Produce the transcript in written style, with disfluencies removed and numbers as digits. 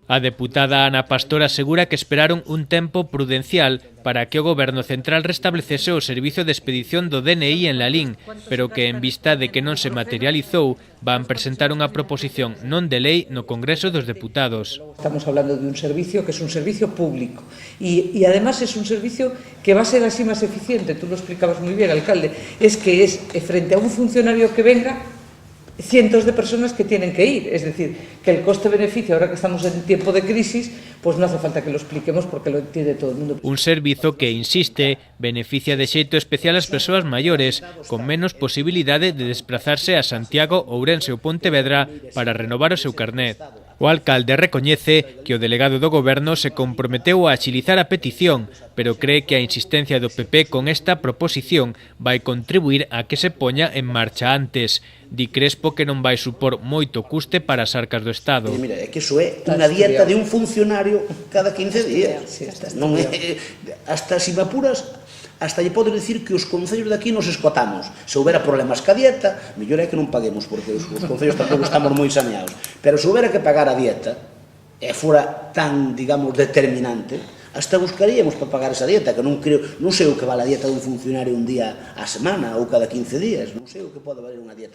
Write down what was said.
A deputada Ana Pastor asegura que esperaron un tempo prudencial para que o Goberno central restablecese o servizo de expedición do DNI en Lalín, pero que en vista de que non se materializou, van presentar unha proposición non de lei no Congreso dos Deputados. Estamos hablando de un servicio que es un servicio público y además es un servicio que va a ser así más eficiente, tú lo explicabas muy bien, alcalde, es que es frente a un funcionario que venga, cientos de personas que tienen que ir, es decir, que el coste-beneficio, ahora que estamos en tiempo de crisis, pues no hace falta que lo expliquemos porque lo entiende todo el mundo. Un servizo que, insiste, beneficia de xeito especial as persoas maiores, con menos posibilidade de desplazarse a Santiago, Ourense ou Pontevedra para renovar o seu carnet. O alcalde recoñece que o delegado do Goberno se comprometeu a axilizar a petición, pero cree que a insistencia do PP con esta proposición vai contribuir a que se poña en marcha antes. Di Crespo que non vai supor moito custe para as arcas do Estado. Mira, é que iso é unha dieta de un funcionario cada 15 días. Non é, hasta si me apuras, hasta lle podo dicir que os concellos de aquí nos escotamos. Se houbera problemas ca dieta, mellor é que non paguemos, porque os concellos tampouco estamos moi saneados. Pero se houbera que pagar a dieta, e fora tan, digamos, determinante, hasta buscaríamos para pagar esa dieta, que non sei o que vale a dieta dun funcionario un día á semana ou cada 15 días, non sei o que pode valer unha dieta.